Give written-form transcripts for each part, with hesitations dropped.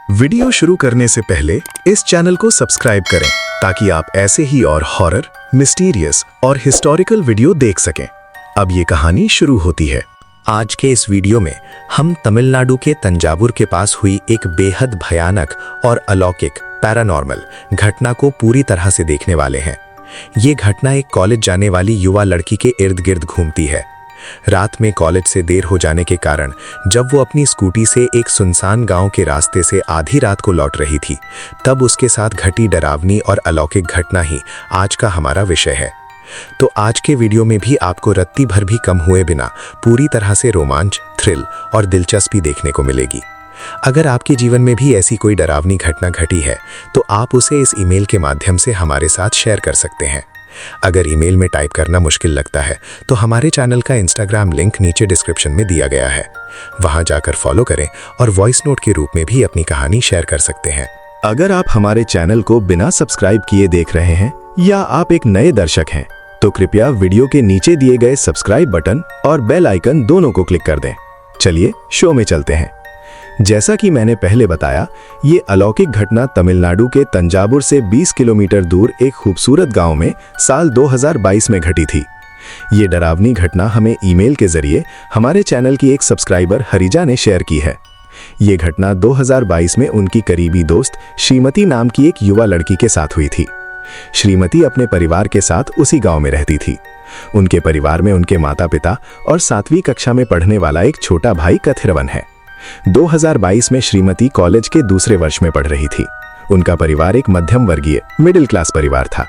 Video शुरू करने से पहले इस चैनल को सब्सक्राइब करें ताकि आप ऐसे ही और हॉरर, मिस्टीरियस और हिस्टोरिकल वीडियो देख सकें। अब ये कहानी शुरू होती है। आज के इस वीडियो में हम तमिलनाडु के तंजावुर के पास हुई एक बेहद भयानक और अलौकिक पैरानॉर्मल घटना को पूरी तरह से देखने वाले हैं। ये घटना एक कॉलेज जाने वाली युवा लड़की के इर्द गिर्द घूमती है। रात में कॉलेज से देर हो जाने के कारण जब वो अपनी स्कूटी से एक सुनसान गांव के रास्ते से आधी रात को लौट रही थी, तब उसके साथ घटी डरावनी और अलौकिक घटना ही आज का हमारा विषय है। तो आज के वीडियो में भी आपको रत्ती भर भी कम हुए बिना पूरी तरह से रोमांच, थ्रिल और दिलचस्पी देखने को मिलेगी। अगर आपके जीवन में भी ऐसी कोई डरावनी घटना घटी है तो आप उसे इस ईमेल के माध्यम से हमारे साथ शेयर कर सकते हैं। अगर ईमेल में टाइप करना मुश्किल लगता है तो हमारे चैनल का इंस्टाग्राम लिंक नीचे डिस्क्रिप्शन में दिया गया है, वहां जाकर फॉलो करें और वॉइस नोट के रूप में भी अपनी कहानी शेयर कर सकते हैं। अगर आप हमारे चैनल को बिना सब्सक्राइब किए देख रहे हैं या आप एक नए दर्शक हैं तो कृपया वीडियो के नीचे दिए गए सब्सक्राइब बटन और बेल आइकन दोनों को क्लिक कर दें। चलिए शो में चलते हैं। जैसा कि मैंने पहले बताया, ये अलौकिक घटना तमिलनाडु के तंजावुर से 20 किलोमीटर दूर एक खूबसूरत गांव में साल 2022 में घटी थी। ये डरावनी घटना हमें ईमेल के जरिए हमारे चैनल की एक सब्सक्राइबर हरिजा ने शेयर की है। ये घटना 2022 में उनकी करीबी दोस्त श्रीमती नाम की एक युवा लड़की के साथ हुई थी। श्रीमती अपने परिवार के साथ उसी गांव में रहती थी। उनके परिवार में उनके माता पिता और 7वीं कक्षा में पढ़ने वाला एक छोटा भाई कथिरवन है। 2022 में श्रीमती कॉलेज के दूसरे वर्ष में पढ़ रही थी। उनका परिवार एक मध्यम वर्गीय मिडिल क्लास परिवार था।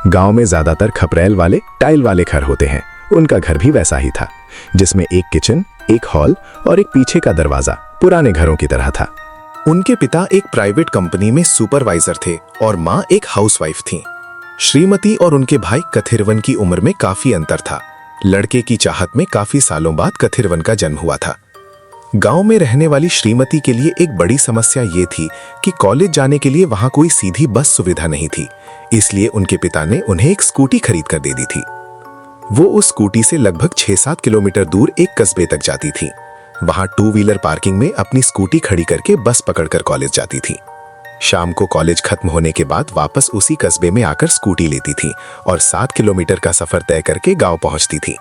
गांव में ज्यादातर खपरेल वाले टाइल वाले घर होते हैं। उनका घर भी वैसा ही था, जिसमें एक किचन, एक हॉल और एक पीछे का दरवाजा पुराने घरों की तरह था। उनके पिता एक प्राइवेट कंपनी में सुपरवाइजर थे और माँ एक हाउसवाइफ थी। श्रीमती और उनके भाई कथिरवन की उम्र में काफी अंतर था। लड़के की चाहत में काफी सालों बाद कथिरवन का जन्म हुआ था। गांव में रहने वाली श्रीमती के लिए एक बड़ी समस्या ये थी कि कॉलेज जाने के लिए वहां कोई सीधी बस सुविधा नहीं थी, इसलिए उनके पिता ने उन्हें एक स्कूटी खरीद कर दे दी थी। वो उस स्कूटी से लगभग 6-7 किलोमीटर दूर एक कस्बे तक जाती थी। वहां 2 व्हीलर पार्किंग में अपनी स्कूटी खड़ी करके बस पकड़कर कॉलेज जाती थी। शाम को कॉलेज खत्म होने के बाद वापस उसी कस्बे में आकर स्कूटी लेती थी और 7 किलोमीटर का सफर तय करके गाँव पहुंचती थी।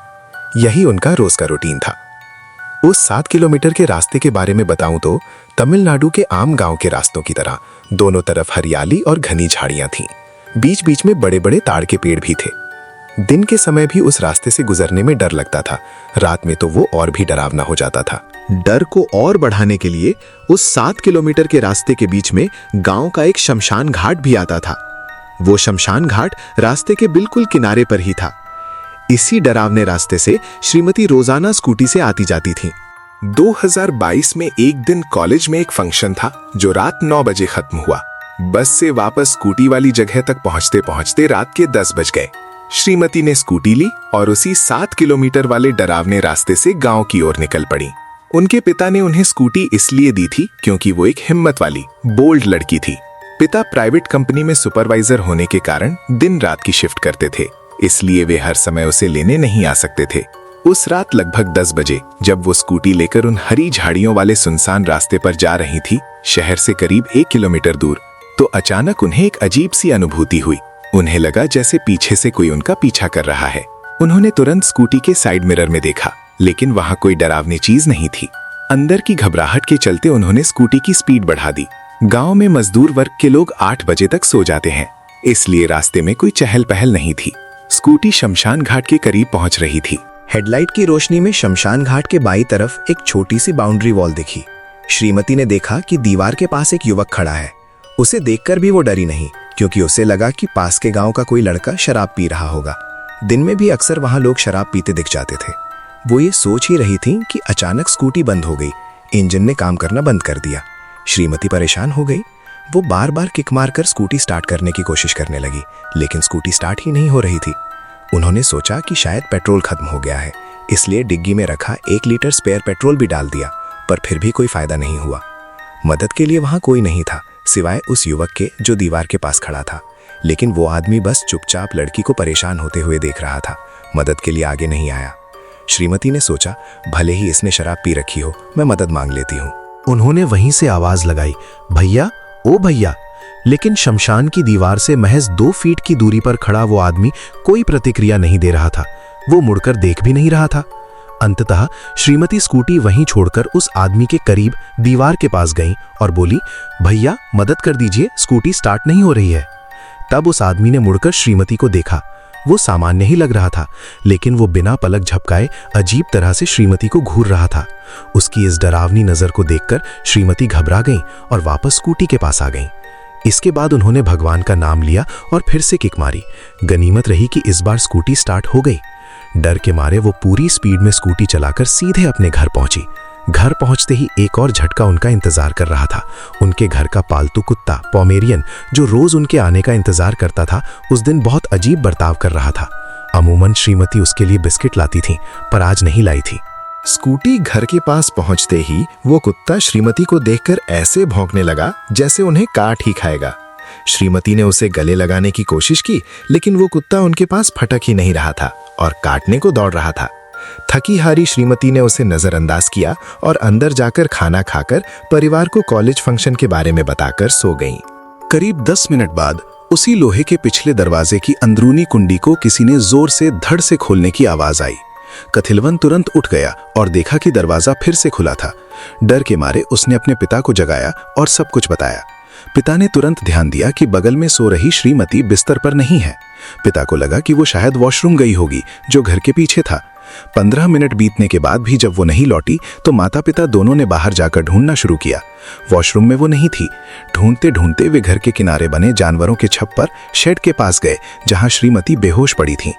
यही उनका रोज का रूटीन था। उस 7 किलोमीटर के रास्ते के बारे में बताऊं तो तमिलनाडु के आम गांव के रास्तों की तरह दोनों तरफ हरियाली और घनी झाड़ियां थीं। बीच बीच में बड़े बड़े ताड़ के पेड़ भी थे। दिन के समय भी उस रास्ते से गुजरने में डर लगता था। रात में तो वो और भी डरावना हो जाता था। डर को और बढ़ाने के लिए उस 7 किलोमीटर के रास्ते के बीच में गांव का एक शमशान घाट भी आता था। वो शमशान घाट रास्ते के बिल्कुल किनारे पर ही था। इसी डरावने रास्ते से श्रीमती रोजाना स्कूटी से आती जाती थी। 2022 में एक दिन कॉलेज में एक फंक्शन था जो रात 9 बजे खत्म हुआ। बस से वापस स्कूटी वाली जगह तक पहुंचते पहुंचते रात के 10 बज गए। श्रीमती ने स्कूटी ली और उसी 7 किलोमीटर वाले डरावने रास्ते से गांव की ओर निकल पड़ी। उनके पिता ने उन्हें स्कूटी इसलिए दी थी क्योंकि वो एक हिम्मत वाली, बोल्ड लड़की थी। पिता प्राइवेट कंपनी में सुपरवाइजर होने के कारण दिन रात की शिफ्ट करते थे, इसलिए वे हर समय उसे लेने नहीं आ सकते थे। उस रात लगभग 10 बजे जब वो स्कूटी लेकर उन हरी झाड़ियों वाले सुनसान रास्ते पर जा रही थी, शहर से करीब 1 किलोमीटर दूर, तो अचानक उन्हें एक अजीब सी अनुभूति हुई। उन्हें लगा जैसे पीछे से कोई उनका पीछा कर रहा है। उन्होंने तुरंत स्कूटी के साइड मिरर में देखा, लेकिन वहां कोई डरावनी चीज नहीं थी। अंदर की घबराहट के चलते उन्होंने स्कूटी की स्पीड बढ़ा दी। गाँव में मजदूर वर्ग के लोग 8 बजे तक सो जाते हैं, इसलिए रास्ते में कोई चहल पहल नहीं थी। स्कूटी शमशान घाट के करीब पहुंच रही थी। हेडलाइट की रोशनी में शमशान घाट के बाईं तरफ एक छोटी सी बाउंड्री वॉल दिखी। श्रीमती ने देखा कि दीवार के पास एक युवक खड़ा है। उसे देखकर भी वो डरी नहीं, क्योंकि उसे लगा कि पास के गांव का कोई लड़का शराब पी रहा होगा। दिन में भी अक्सर वहां लोग शराब पीते दिख जाते थे। वो ये सोच ही रही थी कि अचानक स्कूटी बंद हो गई। इंजन ने काम करना बंद कर दिया। श्रीमती परेशान हो गई। वो बार बार किक मारकर स्कूटी स्टार्ट करने की कोशिश करने लगी, लेकिन स्कूटी स्टार्ट ही नहीं हो रही थी। उन्होंने सोचा कि शायद पेट्रोल खत्म हो गया है, इसलिए डिग्गी में रखा 1 लीटर स्पेयर पेट्रोल भी डाल दिया, पर फिर भी कोई फायदा नहीं हुआ। मदद के लिए वहां कोई नहीं था सिवाय उस युवक के जो दीवार के पास खड़ा था, लेकिन वो आदमी बस चुपचाप लड़की को परेशान होते हुए देख रहा था। मदद के लिए आगे नहीं आया। श्रीमती ने सोचा, भले ही इसने शराब पी रखी हो, मैं मदद मांग लेती हूँ। उन्होंने वहीं से आवाज लगाई, भैया, ओ भैया। लेकिन शमशान की दीवार से महज 2 फीट की दूरी पर खड़ा वो आदमी कोई प्रतिक्रिया नहीं दे रहा था। वो मुड़कर देख भी नहीं रहा था। अंततः श्रीमती स्कूटी वहीं छोड़कर उस आदमी के करीब दीवार के पास गईं और बोली, भैया मदद कर दीजिए, स्कूटी स्टार्ट नहीं हो रही है। तब उस आदमी ने मुड़कर श्रीमती को देखा। वो सामान्य ही लग रहा था, लेकिन वो बिना पलक झपकाए अजीब तरह से श्रीमती को घूर रहा था। उसकी इस डरावनी नजर को देखकर श्रीमती घबरा गईं और वापस स्कूटी के पास आ गईं। इसके बाद उन्होंने भगवान का नाम लिया और फिर से किक मारी। गनीमत रही कि इस बार स्कूटी स्टार्ट हो गई। डर के मारे वो पूरी स्पीड में स्कूटी चलाकर सीधे अपने घर पहुंची। घर पहुंचते ही एक और झटका उनका इंतजार कर रहा था। उनके घर का पालतू कुत्ता पोमेरियन, जो रोज उनके आने का इंतजार करता था, उस दिन बहुत अजीब बर्ताव कर रहा था। अमूमन श्रीमती उसके लिए बिस्किट लाती थी, पर आज नहीं लाई थी। स्कूटी घर के पास पहुंचते ही वो कुत्ता श्रीमती को देखकर ऐसे भौंकने लगा जैसे उन्हें काट ही खाएगा। श्रीमती ने उसे गले लगाने की कोशिश की, लेकिन वो कुत्ता उनके पास फटक ही नहीं रहा था और काटने को दौड़ रहा था। थकी हारी श्रीमती ने उसे नजरअंदाज किया और अंदर जाकर खाना खाकर परिवार को कॉलेज फंक्शन के बारे में बताकर सो गईं। करीब 10 मिनट बाद उसी लोहे के पिछले दरवाजे की अंदरूनी कुंडी को किसी ने जोर से धड़ से खोलने की आवाज आई। कथिलवन तुरंत उठ गया और देखा कि दरवाजा फिर से खुला था। डर के मारे उसने अपने पिता को जगाया और सब कुछ बताया। पिता ने तुरंत ध्यान दिया कि बगल में सो रही श्रीमती बिस्तर पर नहीं है। पिता को लगा कि वो शायद वॉशरूम गई होगी, जो घर के पीछे था। 15 मिनट बीतने के बाद भी जब वो नहीं लौटी तो माता पिता दोनों ने बाहर जाकर ढूंढना शुरू किया। वॉशरूम में वो नहीं थी। ढूंढते ढूंढते वे घर के किनारे बने जानवरों के छप्पर शेड के पास गए, जहां श्रीमती बेहोश पड़ी थी।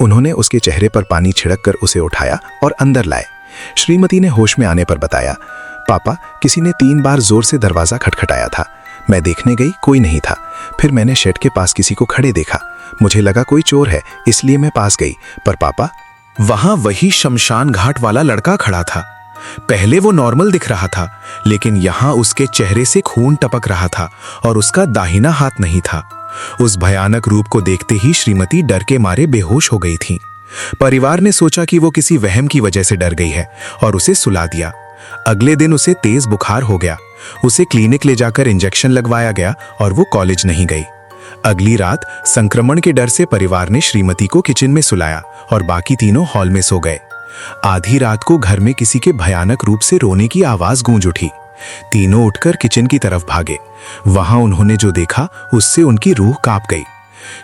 उन्होंने उसके चेहरे पर पानी छिड़क कर उसे उठाया और अंदर लाए। श्रीमती ने होश में आने पर बताया, पापा, किसी ने 3 बार जोर से दरवाजा खटखटाया था। मैं देखने गई, कोई नहीं था। फिर मैंने शेड के पास किसी को खड़े देखा। मुझे लगा कोई चोर है, इसलिए मैं पास गई। पर पापा, वहां वही शमशान घाट वाला लड़का खड़ा था। पहले वो नॉर्मल दिख रहा था, लेकिन यहां उसके चेहरे से खून टपक रहा था और उसका दाहिना हाथ नहीं था। उस भयानक रूप को देखते ही श्रीमती डर के मारे बेहोश हो गई थी। परिवार ने सोचा कि वो किसी वहम की वजह से डर गई है और उसे सुला दिया। अगले दिन उसे तेज बुखार हो गया। उसे क्लिनिक ले जाकर इंजेक्शन लगवाया गया और वो कॉलेज नहीं गई। अगली रात संक्रमण के डर से परिवार ने श्रीमती को किचन में सुलाया और बाकी तीनों हॉल में सो गए। आधी रात को घर में किसी के भयानक रूप से रोने की आवाज गूंज उठी। तीनों उठकर किचन की तरफ भागे। वहां उन्होंने जो देखा उससे उनकी रूह कांप गई।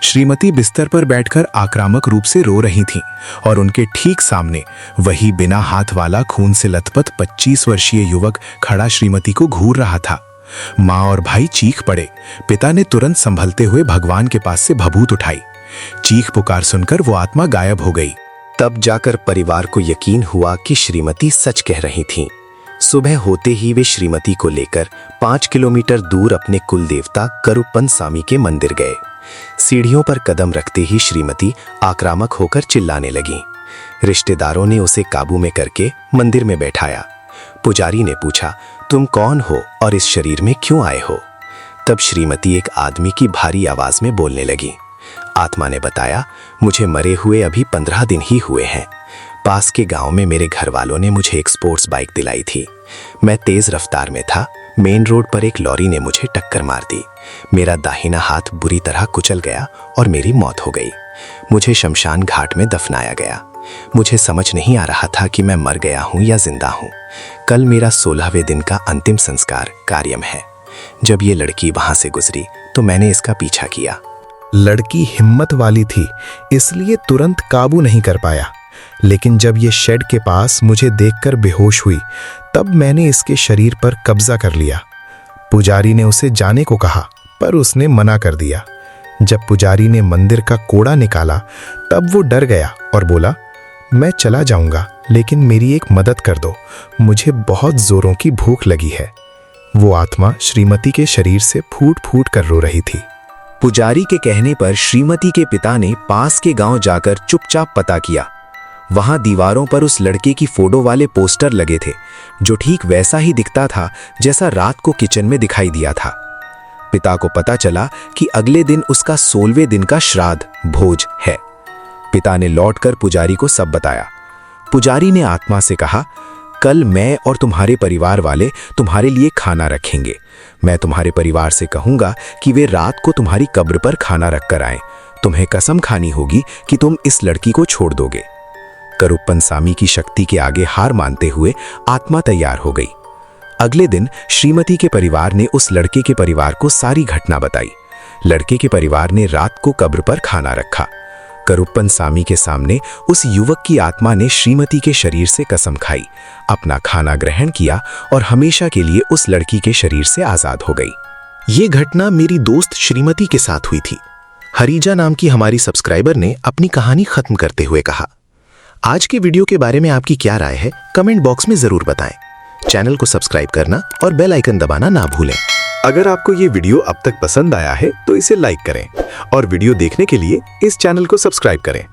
श्रीमती बिस्तर पर बैठकर आक्रामक रूप से रो रही थीं और उनके ठीक सामने वही बिना हाथ वाला खून से लथपथ 25 वर्षीय युवक खड़ा श्रीमती को घूर रहा था। माँ और भाई चीख पड़े। पिता ने तुरंत संभलते हुए भगवान के पास से भभूत उठाई। चीख पुकार सुनकर वो आत्मा गायब हो गई। तब जाकर परिवार को यकीन हुआ कि श्रीमती सच कह रही थीं। सुबह होते ही वे श्रीमती को लेकर 5 किलोमीटर दूर अपने कुल देवता करुप्पन स्वामी के मंदिर गए। सीढ़ियों पर कदम रखते ही श्रीमती आक्रामक होकर चिल्लाने लगी। रिश्तेदारों ने उसे काबू में करके मंदिर में बैठाया। पुजारी ने पूछा, तुम कौन हो और इस शरीर में क्यों आए हो? तब श्रीमती एक आदमी की भारी आवाज में बोलने लगी। आत्मा ने बताया, मुझे मरे हुए अभी 15 दिन ही हुए हैं। पास के गांव में मेरे घर वालों ने मुझे एक स्पोर्ट्स बाइक दिलाई थी। मैं तेज रफ्तार में था। मेन रोड पर एक लॉरी ने मुझे टक्कर मार दी। मेरा दाहिना हाथ बुरी तरह कुचल गया और मेरी मौत हो गई। मुझे शमशान घाट में दफनाया गया। मुझे समझ नहीं आ रहा था कि मैं मर गया हूं या जिंदा हूं। कल मेरा 16वें दिन का अंतिम संस्कार कार्यम है। जब ये लड़की वहां से गुजरी तो मैंने इसका पीछा किया। लड़की हिम्मत वाली थी, इसलिए तुरंत काबू नहीं कर पाया। लेकिन जब ये शेड के पास मुझे देखकर बेहोश हुई, तब मैंने इसके शरीर पर कब्जा कर लिया। पुजारी ने उसे जाने को कहा, पर उसने मना कर दिया। जब पुजारी ने मंदिर का कोड़ा निकाला, तब वो डर गया और बोला, मैं चला जाऊंगा, लेकिन मेरी एक मदद कर दो। मुझे बहुत जोरों की भूख लगी है। वो आत्मा श्रीमती के शरीर से फूट फूट कर रो रही थी। पुजारी के कहने पर श्रीमती के पिता ने पास के गांव जाकर चुपचाप पता किया। वहां दीवारों पर उस लड़के की फोटो वाले पोस्टर लगे थे, जो ठीक वैसा ही दिखता था जैसा रात को किचन में दिखाई दिया था। पिता को पता चला कि अगले दिन उसका 16वें दिन का श्राद्ध भोज है। पिता ने लौटकर पुजारी को सब बताया। पुजारी ने आत्मा से कहा, कल मैं और तुम्हारे परिवार वाले तुम्हारे लिए खाना रखेंगे। मैं तुम्हारे परिवार से कहूंगा कि वे रात को तुम्हारी कब्र पर खाना रख कर आएं। तुम्हें कसम खानी होगी कि तुम इस लड़की को छोड़ दोगे। करुप्पन सामी की शक्ति के आगे हार मानते हुए आत्मा तैयार हो गई। अगले दिन श्रीमती के परिवार ने उस लड़के के परिवार को सारी घटना बताई। लड़के के परिवार ने रात को कब्र पर खाना रखा। करुप्पन सामी के सामने उस युवक की आत्मा ने श्रीमती के शरीर से कसम खाई, अपना खाना ग्रहण किया और हमेशा के लिए उस लड़की के शरीर से आजाद हो गई। ये घटना मेरी दोस्त श्रीमती के साथ हुई थी। हरीजा नाम की हमारी सब्सक्राइबर ने अपनी कहानी खत्म करते हुए कहा, आज के वीडियो के बारे में आपकी क्या राय है, कमेंट बॉक्स में जरूर बताएं। चैनल को सब्सक्राइब करना और बेल आइकन दबाना ना भूलें। अगर आपको ये वीडियो अब तक पसंद आया है तो इसे लाइक करें और वीडियो देखने के लिए इस चैनल को सब्सक्राइब करें।